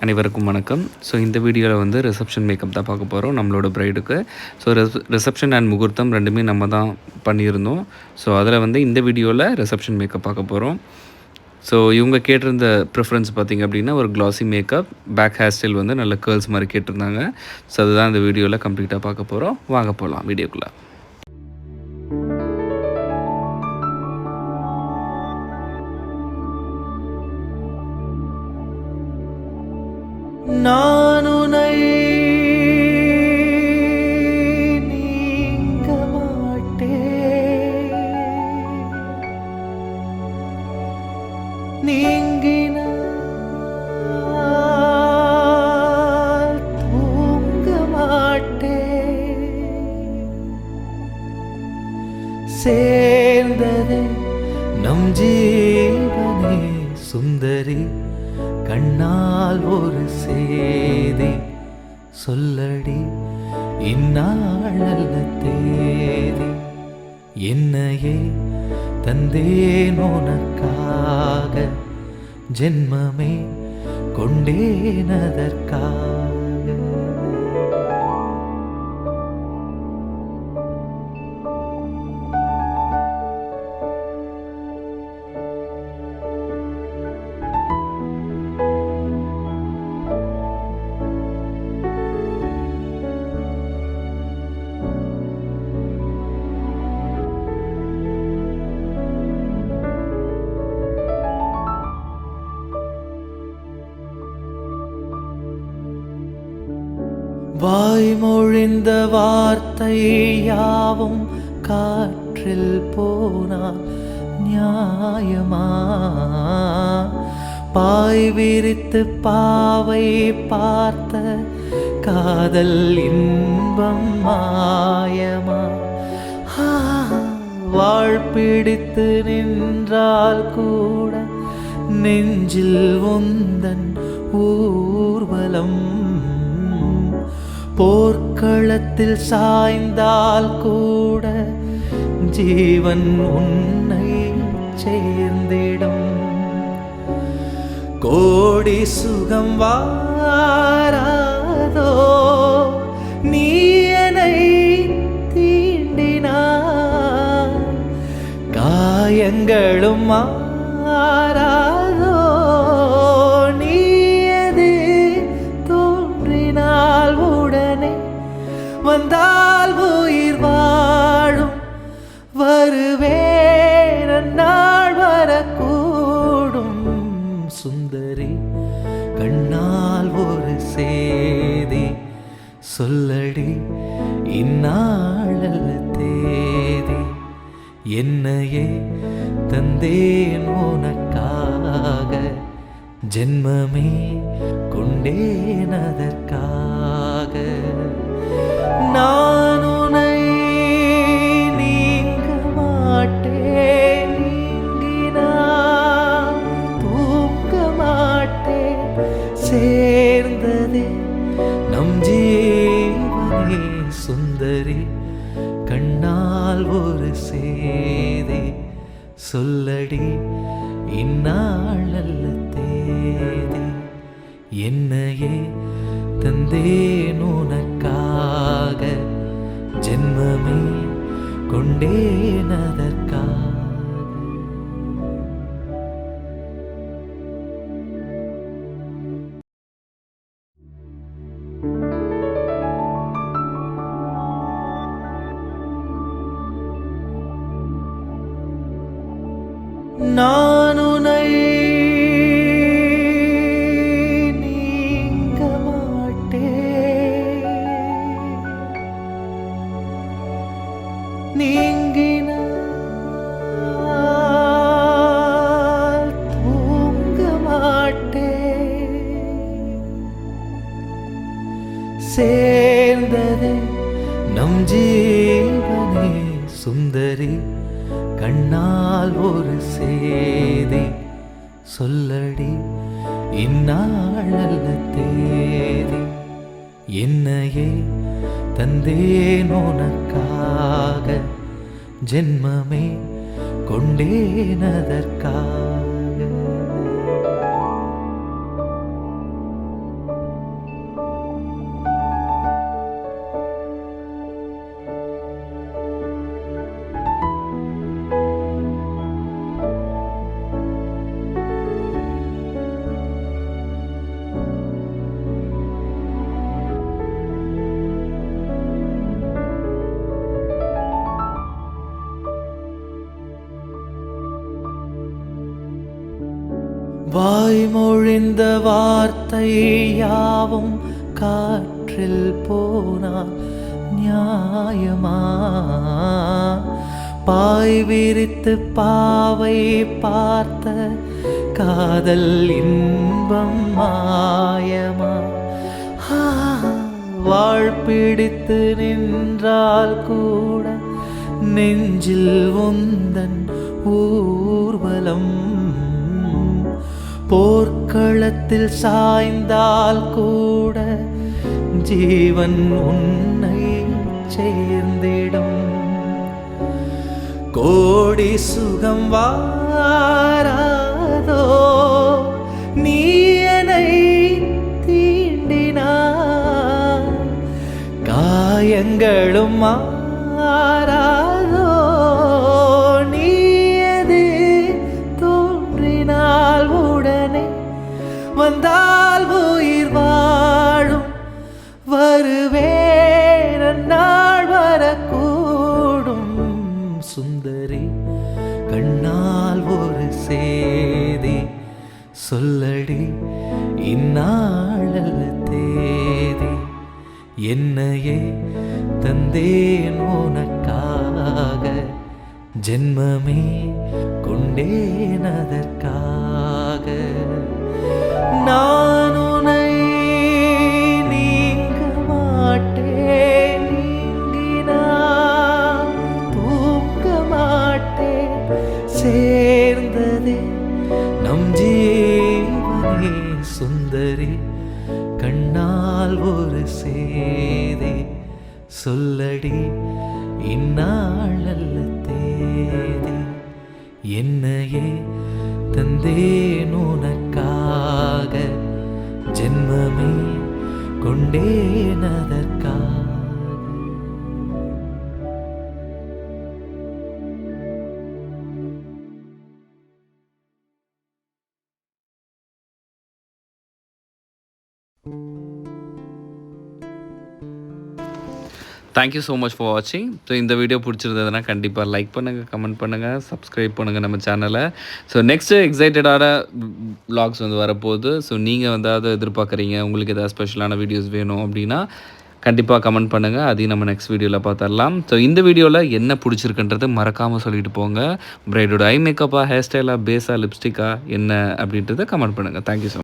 அனைவருக்கும் வணக்கம். ஸோ இந்த வீடியோவில் வந்து ரிசப்ஷன் மேக்கப் தான் பார்க்க போகிறோம் நம்மளோட ப்ரைடுக்கு. ஸோ ரிசப்ஷன் அண்ட் முகூர்த்தம் ரெண்டுமே நம்ம தான் பண்ணியிருந்தோம். ஸோ அதில் வந்து இந்த வீடியோவில் ரிசப்ஷன் மேக்கப் பார்க்க போகிறோம். ஸோ இவங்க கேட்டிருந்த ப்ரிஃபரன்ஸ் பார்த்திங்க அப்படின்னா ஒரு classy makeup, back hair style வந்து நல்ல கேர்ள்ஸ் மாதிரி கேட்டிருந்தாங்க. ஸோ அதுதான் இந்த வீடியோவில் கம்ப்ளீட்டாக பார்க்க போகிறோம். வாங்க போகலாம் வீடியோக்குள்ளே. நான் உன்னை நீங்க மாட்டேன், நீங்கினால் தூங்க மாட்டேன். சேர்ந்தது நம் ஜீவனே சுந்தரி, கண்ணால் ஒரு சேதி சொல்லடி, இந்நாளல்ல தேதி. என்னையே தந்தேன் உனக்காக, ஜென்மமே கொண்டேன் அதற்காக. வாய்மொழிந்த வார்த்தை யாவும் காற்றில் போனால் நியாயமா? பாய் விரித்து பாவை பார்த்த காதல் இன்பம் மாயமா? வாழ்பிடித்து நின்றால் கூட நெஞ்சில் உந்தன் ஊர்வலம். போர்க்களத்தில் சாய்ந்தால் கூட ஜீவன் உன்னை சேர்ந்திடும். கோடி சுகம் வாராதோ நீ என்னை தீண்டினாய், காயங்களும் மாறாதோ நீ எது தோன்றினால் உடனே வந்தால் உயிர் வாழும். வருவேன் நாள் வரக்கூடும் சுந்தரி, கண்ணால் ஒரு சேதி சொல்லடி, இந்நாளல்ல தேதி. என்னையே தந்தேன் உனக்காக, ஜென்மமே கொண்டேன் அதற்காக. நான் உன்னை நீங்க மாட்டேன், நீங்கினால் தூங்க மாட்டேன். சேர்ந்ததே நம் ஜீவனே சுந்தரி, கண்ணால் ஒரு சேதி சொல்லடி, இந்நாளல்ல தேதி. என்னையே தந்தேன் உனக்காக, ஜென்மமே கொண்டேன் அதற்காக. நான் உன்னை நீங்க மாட்டேன், நீங்கினால் தூங்க மாட்டேன். சேர்ந்தது நம் ஜீவனே சுந்தரி, கண்ணால் ஒரு சேதி சொல்லடி, இந்நாளல்ல தேதி. என்னையே தந்தேன் உனக்காக, ஜென்மமே கொண்டேன் அதற்காக. வாய்மொழிந்த வார்த்தை யாவும் காற்றில் போனால் நியாயமா? பாய் விரித்து பாவை பார்த்த காதல் இன்பம் மாயமா? வாழ்பிடித்து நின்றால் கூட நெஞ்சில் உந்தன் ஊர்வலம். போர்க்களத்தில் சாய்ந்தால் கூட ஜீவன் உன்னை சேர்ந்திடும். கோடி சுகம் வாராதோ நீ என்னை தீண்டினாய், காயங்களும் மாறாதோ நீ எது தோன்றினால் உடனே வந்தால் உயிர் வாழும். வருவேன் நாள் வரக்கூடும். சுந்தரி கண்ணால் ஒரு சேதி சொல்லடி, இந்நாளல்ல தேதி. என்னையே தந்தேன் உனக்காக, ஜென்மமே கொண்டேன் அதற்காக. நான் உன்னை நீங்க மாட்டேன், நீங்கினான் தூங்க மாட்டேன். சேர்ந்ததே நம் ஜீவனே சுந்தரி, கண்ணால் ஒரு சேதி சொல்லடி, இந்நாளல்ல தேதி. என்னையே தந்தேன் உனக்காக, ஜென்மமே கொண்டேன் அதற்காக. தேங்க்யூ ஸோ மச் ஃபார் வாட்சிங். ஸோ இந்த வீடியோ பிடிச்சிருந்ததுன்னா கண்டிப்பாக லைக் பண்ணுங்கள், கமெண்ட் பண்ணுங்கள், சப்ஸ்கிரைப் பண்ணுங்கள் நம்ம சேனலை. ஸோ நெக்ஸ்ட்டு எக்ஸைட்டடான வ்ளாக்ஸ் வந்து வரப்போகுது. ஸோ நீங்கள் வந்து அதை எதிர்பார்க்குறீங்க, உங்களுக்கு எதாவது ஸ்பெஷலான வீடியோஸ் வேணும் அப்படின்னா கண்டிப்பாக கமெண்ட் பண்ணுங்கள், அதையும் நம்ம நெக்ஸ்ட் வீடியோவில் பார்த்துடலாம். ஸோ இந்த வீடியோவில் என்ன பிடிச்சிருக்குன்றது மறக்காமல் சொல்லிட்டு போங்க. பிரைடோட ஐ மேக்கப்பா, ஹேர் ஸ்டைலாக, பேஸாக, லிப்ஸ்டிக்காக என்ன அப்படின்றத கமெண்ட் பண்ணுங்கள். Thank you so much.